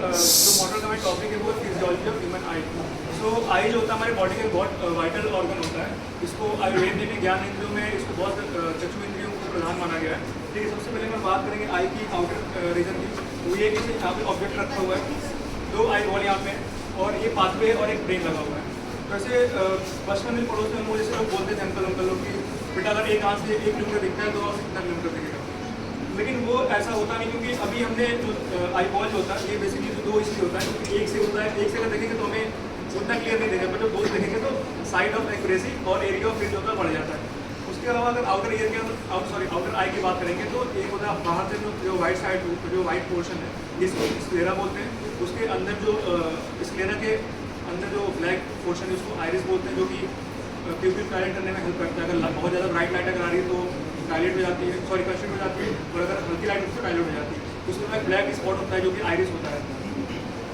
जो मॉडल का मैं टॉपिक है वो फिजियोलॉजी ऑफ ह्यूमन आई। सो आई जो होता है हमारे बॉडी का बहुत वाइटल ऑर्गन होता है। इसको आयुर्वेद में भी ज्ञान इंद्रियों में इसको बहुत चक्षु इंद्रियों को प्रधान माना गया है। ठीक है, सबसे पहले हम बात करेंगे आई की आउटर रीजन की। वो ये कि यहाँ पे ऑब्जेक्ट रखा हुआ है, दो आई बॉल यहाँ पे, और ये पाथवे और एक ब्रेन लगा हुआ है। वैसे बचपन में पड़ोस में जैसे लोग बोलते थे अंकल लोग कि बेटा अगर एक आँख से 1 किलोमीटर दिखता है तो आप कितना किलोमीटर दिखेगा, लेकिन वो ऐसा होता नहीं, क्योंकि अभी हमने जो आई बॉल जो होता है ये बेसिकली जो 2 इसलिए होता है क्योंकि एक से होता है, एक से अगर देखेंगे तो हमें उतना क्लियर नहीं देगा, बट जब 2 देखेंगे तो साइड ऑफ एक्यूरेसी और एरिया ऑफ फील्ड होता है बढ़ जाता है। उसके अलावा अगर आउटर ईयर के आउटर आई की बात करेंगे तो एक होता है बाहर से जो वाइट साइड जो वाइट पोर्शन है जिसको स्क्लेरा बोलते हैं। उसके अंदर जो स्क्लेरा के अंदर जो ब्लैक पोर्शन है उसको आइरिस बोलते हैं, जो कि प्यूपिल डायलेट करने में हेल्प करता है। अगर बहुत ज़्यादा ब्राइट लाइट अगर आ रही है तो डायलेट हो जाती है, सॉरी कंस्ट्रिक्ट हो जाती है, और अगर हल्की लाइट होती है तो डायलेट हो जाती है। उसके बाद ब्लैक स्पॉट होता है जो कि आइरिस होता है।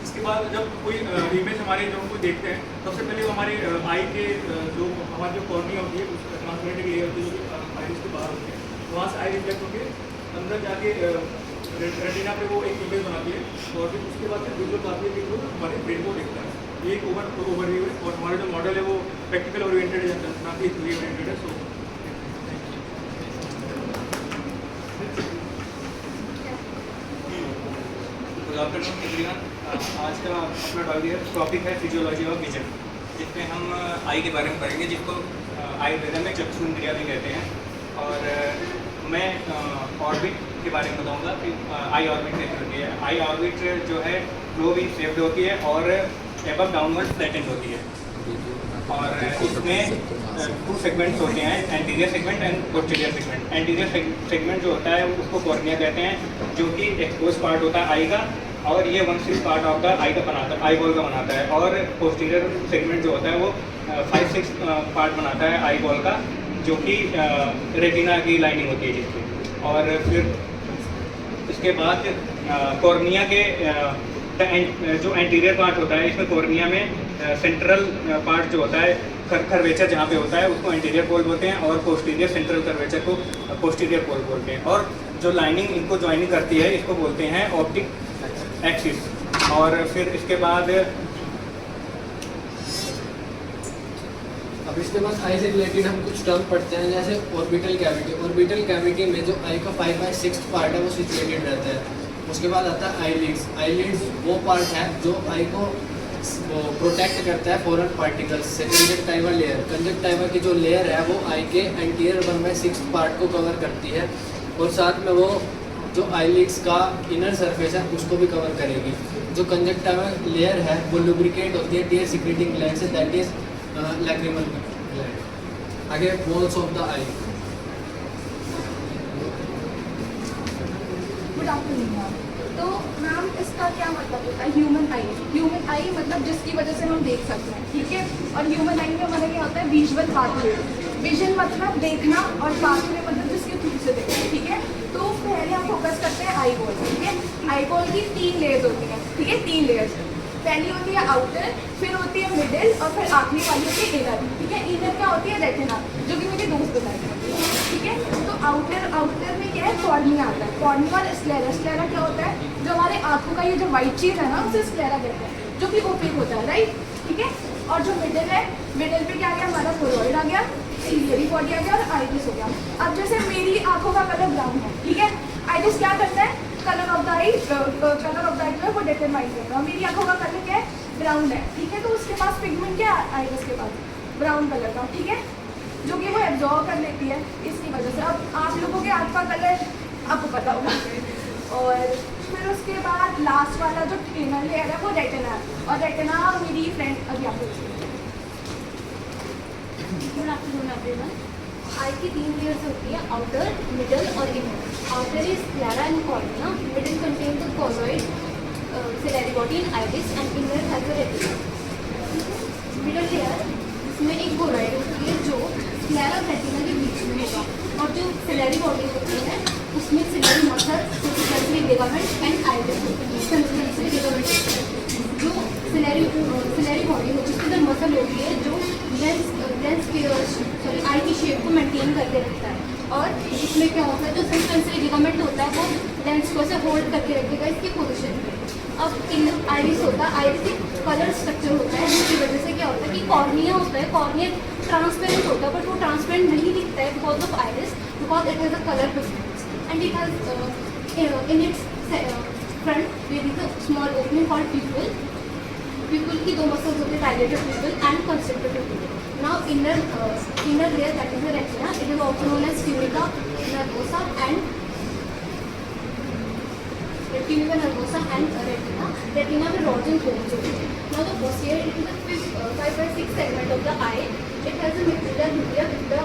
इसके बाद जब कोई इमेज हमारे जो हमको देखते हैं सबसे पहले वो हमारे आई के जो हमारी जो कॉर्निया होती है उसका ट्रांसपेरेंट लेयर होती है जो कि आइरिस के बाहर होती है, वहाँ से आई रिफ्लेक्ट होकर अंदर जाके रेटिना पे वो एक इमेज बनाती है, और फिर उसके बाद फिर विजुअल आती है कि वो हमारे ब्रेन को देखता है। ये एक ओवरव्यू है, और हमारा जो मॉडल है वो प्रैक्टिकल ओरिएंटेड है, ना कि थ्योरी ओरिएंटेड है। So good afternoon everyone. आज का अपना टॉपिक है फिजियोलॉजी ऑफ विजन, जिसमें हम आई के बारे में पढ़ेंगे, जिसको आयुर्वेद में चक्षु इंद्रिया भी कहते हैं। और मैं ऑर्बिट के बारे में बताऊंगा कि आई ऑर्बिट कैसे होती है। आई ऑर्बिट जो है ग्लोब इन शेप्ड होती है और एबव डाउनवर्ड फ्लैटेंड होती है, और इसमें 2 सेगमेंट्स होते हैं, anterior segment and posterior segment. Anterior segment जो होता है उसको कॉर्निया कहते हैं, जो कि एक्सपोज पार्ट होता है आई का, और ये 1/6 पार्ट ऑफ द आई का बनाता है, आई बॉल का बनाता है। और पोस्टीरियर सेगमेंट जो होता है वो 5-6 पार्ट बनाता है आई बॉल का, जो कि रेटिना की लाइनिंग होती है जिसकी। और फिर इसके बाद कॉर्निया के जो एंटीरियर पार्ट होता है, इसमें कॉर्निया में सेंट्रल पार्ट जो होता है कर्वेचर जहाँ पे होता है उसको एंटीरियर पोल बोलते हैं, और पोस्टीरियर सेंट्रल कर्वेचर को पोस्टीरियर पोल बोलते हैं। और जो लाइनिंग इनको ज्वाइनिंग करती है इसको बोलते हैं ऑप्टिक एक्सिस। और फिर इसके बाद अब इसके बाद आई से रिलेटेड हम कुछ टर्म पढ़ते हैं, जैसे ऑर्बिटल कैविटी। ऑर्बिटल कैविटी में जो आई का 5/6 पार्ट है वो सिचुएटेड रहता है। उसके बाद आता है आईलिड्स। आईलिड्स वो पार्ट है जो आई को प्रोटेक्ट करता है फॉरेन पार्टिकल्स से। कंजक्टाइवा लेयर, कंजक्टाइवा की जो लेयर है वो आई के एंटीरियर 1/6 पार्ट को कवर करती है, और साथ में वो जो आईलिड्स का इनर सरफेस है उसको भी कवर करेगी। जो कंजक्टाइवा लेयर है वो लुब्रिकेट होती है टीयर सिक्रेटिंग ग्लैंड से, दैट इज लैक्रिमल ग्लैंड। आगे walls of the I. Good afternoon ma'am. तो मैम इसका क्या मतलब होता है ह्यूमन आई? ह्यूमन आई मतलब जिसकी वजह से हम देख सकते हैं, ठीक है। और ह्यूमन आई में हमारा क्या होता है? Visual pathway. विजन मतलब देखना, और पाथवे मतलब जिसके थ्रू से देखना, ठीक है। तो पहले हम फोकस करते हैं आई बॉल, ठीक है। आई बॉल की 3 लेयर्स होती हैं, ठीक है, 3 लेयर्स। पहली होती है आउटर, फिर होती है मिडिल, और फिर आखिरी वाली होती है इनर, ठीक है। इनर क्या होती है? रेटिना, जो कि मुझे दोस्त बताएंगे, ठीक है। तो आउटर में क्या है? कॉर्निया आता है। कॉर्निया और स्क्लेरा। स्क्लेरा क्या होता है? जो हमारे आंखों का ये जो व्हाइट चीज़ है ना उसे स्क्लेरा कहते हैं, जो कि ओपेक होता है, राइट, ठीक है। और जो मिडिल है, मिडिल पे क्या आ गया? हमारा थोरॉइड आ गया, सिलियरी बॉडी आ गया, और आइरिस हो गया। अब जैसे मेरी आंखों का कलर ब्राउन है, ठीक है। आइरिस क्या करता है? कलर ऑफ द आई जो है वो डिटरमाइन करेगा। मेरी आंखों का कलर क्या है? ब्राउन है, ठीक है। तो उसके पास पिगमेंट क्या है आइरिस के पास? ब्राउन कलर का, ठीक है, जो कि वो एब्जॉर्व कर लेती है इसकी वजह से। अब आप लोगों के आँख का कलर आपको पता होगा। और फिर उसके बाद लास्ट वाला जो इनर लेयर है वो रेटिना है, और रेटिना मेरी फ्रेंड अभी आपको गुड आफ्टरनून एवरीवन। आई की 3 लेयर्स होती है, आउटर, मिडल और inner. Outer is sclera and cornea, middle contain the choroid, ciliary body in iris, and inner has the retina. Middle layer, इसमें एक कोरोइड होती है जो स्क्लेरा और रेटिना के बीच में होगा, और जो सिलेरी बॉडी होती है उसमें ciliary muscle, sensory ligament and iris होती है। सेंसरी लिगामेंट जो सिलेरी बॉडी होती है उसके अंदर मसल होती है जो लेंस की आई की शेप को मेंटेन करके रखता है। और इसमें क्या होता है? जो सेंसरी लिगामेंट होता है वो लेंस को ऐसे होल्ड करके रखेगा इसकी पोजीशन पे। अब आइरिस होता है, आइरिस एक कलर स्ट्रक्चर होता है जिसकी वजह से क्या होता है कि कॉर्निया होता है, कॉर्निया ट्रांसपेरेंट होता है बट वो ट्रांसपेरेंट नहीं दिखता है because of iris, because it has a colour difference and it has in its front there is a small opening called pupil. Pupil की दो मसल्स होते हैं, dilated pupil and constricted pupil. Now inner layer, that is the retina, it is also known as tunica nervosa and tunica nervosa and retina. Retina में rods and cones होते हैं. Now the posterior, it is the 5/6 segment of the eye. It has a macular nucleus with the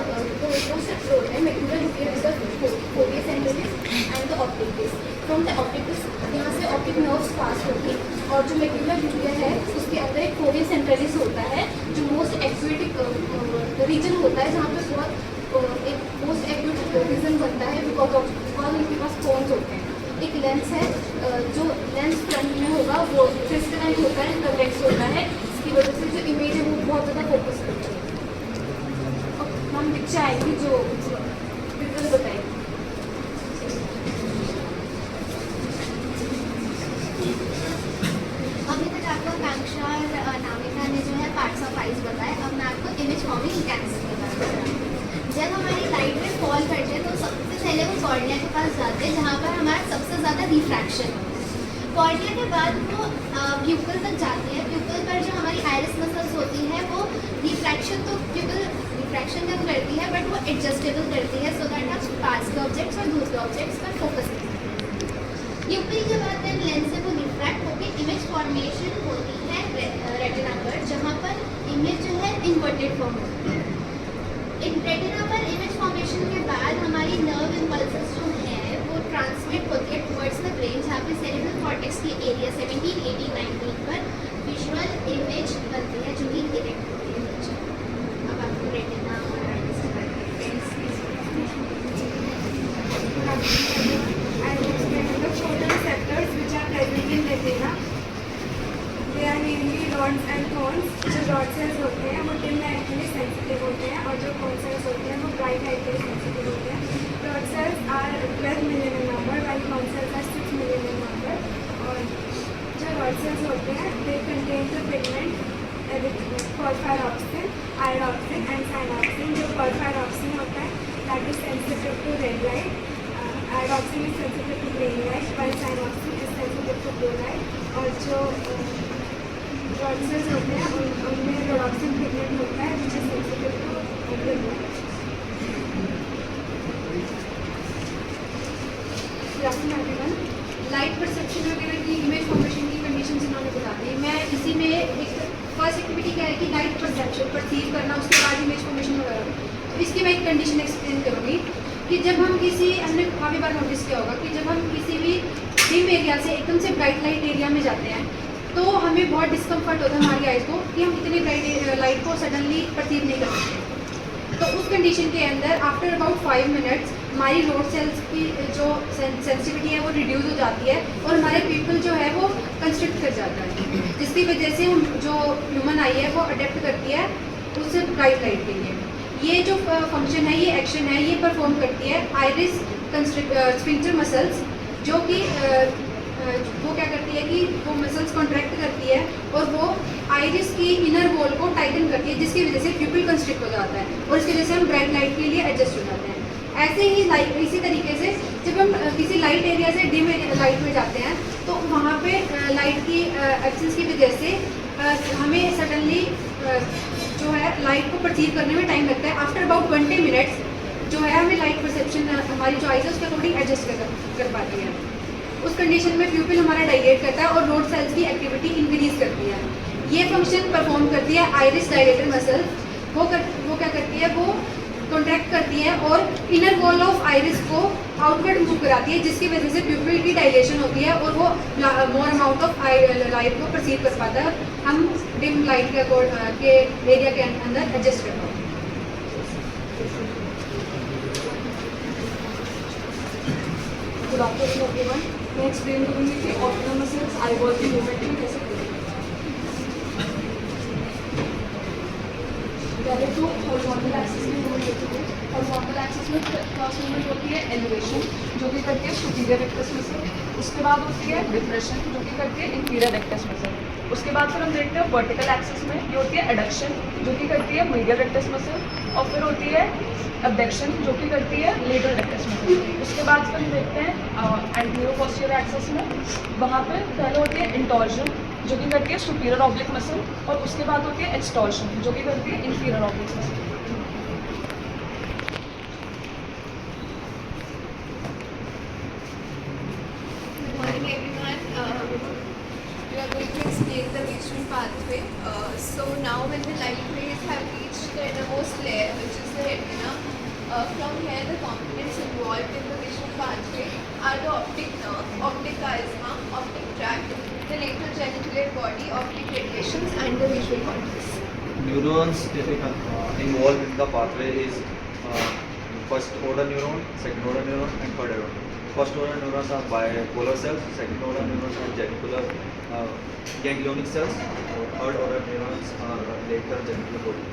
road है, macular nucleus with the fovea centralis and the optic disc. From the optic disc यहाँ से optic nerves pass होगी और जो macular nucleus है उसके अंदर एक fovea centralis होता है जो most aquatic region होता है जहाँ पे बहुत एक most aquatic region बनता है because उनके पास cones होते हैं. एक लेंस है जो लेंस फ्रंट में होगा वो क्रिस्टलाइन होता है, कन्वेक्स होता है, इसकी वजह से जो इमेज है वो बहुत ज़्यादा फोकस करती है. अब हम पिक्चर आएंगी जो पिक्चर बताएंगे. अभी तक आपको आकांक्षा और नामिका ने जो है पार्ट्स ऑफ आइज बताए. अब मैं आपको इमेज फॉर्मिंग कैंसर के बारे में बताऊँ. जब हमारी लाइट में फॉल करते हैं तो सबसे पहले वो कॉर्निया के पास जाते हैं जहाँ पर हमारा सबसे ज़्यादा रिफ्रैक्शन होता है. कॉर्निया के बाद वो प्यूपल तक जाती है. प्यूपल पर जो हमारी आइरिस मसल्स होती है वो रिफ्रैक्शन तो प्यूपल रिफ्रैक्शन कम करती है बट वो एडजस्टेबल करती है सो दैट आप पास के ऑब्जेक्ट्स और दूसरे ऑब्जेक्ट्स पर फोकस करते हैं. प्यूपल के बाद देन लेंस से वो रिफ्रैक्ट होकर इमेज फॉर्मेशन होती है रेटिना पर जहाँ पर इमेज जो है इन्वर्टेड फॉर्म होती है. रेटिना पर इमेज फॉर्मेशन के बाद हमारी नर्व इम्पल्सेस जो है वो ट्रांसमिट होती है टुवर्ड्स द ब्रेन जहाँ पे सेरेब्रल कॉर्टेक्स की एरिया 17, 18, 19 पर विजुअल इमेज बनती है जो कि डायरेक्ट होती है नीचे. अब आपको रेटिना और आइरिस के बारे में I will explain the photoreceptors which are present in retina. They are mainly rods and cones. जो rod cells होते हैं वो dim light के लिए sensitive होते हैं और जो cone cells होते हैं वो bright light के लिए sensitive होते हैं. Rod cells are 12 million in number while cone cells are 6 million in number. और जो rod cells होते हैं they contain the pigment porphyropsin, iropsin and synapsin. जो porphyropsin होता है that is sensitive to red light. Iropsin is sensitive to green light while synapsin is sensitive to blue light. और जो rod cells होते हैं उनमें rhodopsin pigment होता है which is sensitive to blue light. Light perception वगैरह की image formation की कंडीशन इन्होंने बता दी. मैं इसी में एक फर्स्ट एक्टिविटी क्या है कि लाइट परसेप्शन परसीव करना, उसके बाद इमेज फॉर्मेशन वगैरह. तो इसकी मैं एक कंडीशन एक्सप्लेन करूँगी कि जब हम किसी, हमने काफ़ी बार नोटिस किया होगा कि जब हम किसी भी डिम एरिया से एकदम से ब्राइट लाइट एरिया में जाते हैं तो हमें बहुत डिस्कम्फर्ट होता है हमारी आइज़ को कि हम इतनी ब्राइट लाइट को सडनली परसीव नहीं कर सकते. तो उस कंडीशन के अंदर आफ्टर अबाउट 5 मिनट्स हमारी रोड सेल्स की जो सेंसिटिविटी है वो रिड्यूस हो जाती है और हमारे पीपल जो है वो कंस्ट्रिक्ट कर जाता है जिसकी वजह से जो ह्यूमन आई है वो अडेप्ट करती है उससे ब्राइट लाइट के लिए. ये जो फंक्शन है, ये एक्शन है, ये परफॉर्म करती है आइरिस स्फिंक्टर मसल्स जो कि वो क्या करती है कि वो मसल्स कॉन्ट्रैक्ट करती है और वो आइरिस की इनर वॉल को टाइटन करती है जिसकी वजह से प्यूपिल कंस्ट्रिक्ट हो जाता है और इसकी वजह से हम ब्राइट लाइट के लिए एडजस्ट हो जाते हैं. ऐसे ही लाइट इसी तरीके से जब हम किसी लाइट एरिया से डिम लाइट में जाते हैं तो वहाँ पे लाइट की एब्सेंस की वजह से हमें सडनली जो है लाइट को परसीव करने में टाइम लगता है. आफ्टर अबाउट 20 मिनट्स जो है हमें लाइट परसेप्शन हमारी जो आइज है उसके अकॉर्डिंग एडजस्ट कर पाती है. उस कंडीशन में प्यूपिल हमारा डायलेट करता है और रोड सेल्स की एक्टिविटी इंक्रीज करती है. ये फंक्शन परफॉर्म करती है आइरिस डायलेटर मसल. वो क्या करती है, वो कॉन्ट्रैक्ट करती है और इनर वॉल ऑफ आइरिस को आउटवर्ड मूव कराती है जिसकी वजह से प्यूपिल की डायलेशन होती है और वो मोर अमाउंट ऑफ लाइट को परसीव कर पाता है. हम डिम लाइट के एरिया के अंदर एडजस्ट कर पाते हैं. Good afternoon everyone. मैं एक्सप्लेन करूँगी कि ऑक्यूलर मसल्स आईबॉल की मूवमेंट में कैसे पहले तो हॉरिजॉन्टल एक्सिस में मूवमेंट होती है. हॉरिजॉन्टल एक्सिस में पास मूवमेंट होती है एलिवेशन, जो कि करती है सुपीरियर रेक्टस मसल। उसके बाद होती है डिप्रेशन, जो कि करती है इंफीरियर रेक्टस मसल। उसके बाद फिर हम देखते हैं वर्टिकल एक्सिस में ये होती है एडक्शन, जो कि करती है मीडियल रेक्टस मसल। और फिर होती है अबडक्शन, जो कि करती है लेटरल रेक्टस मसल। उसके बाद फिर हम देखते हैं एंटीरियर पोस्टीरियर एक्सिस में, वहाँ पे पहले होती है इंटॉर्जन, जो कि करती है सुपीरियर ऑब्लिक मसल। और उसके बाद होती है एक्सटॉर्शन, जो कि करती है inferior oblique muscle. Good morning everyone. We are going to explain the visual pathway. So now when the light rays have reached the innermost layer, which is the retina, from here the components involved in the visual pathway are the optic nerve, optic chiasma, optic tract, the lateral geniculate body, optic radiations and the visual cortex. Neurons involved in the pathway is first order neuron, second order neuron and third order neuron. First order neurons are bipolar cells, second order neurons are genicular ganglionic cells, third order neurons are lateral genicular body.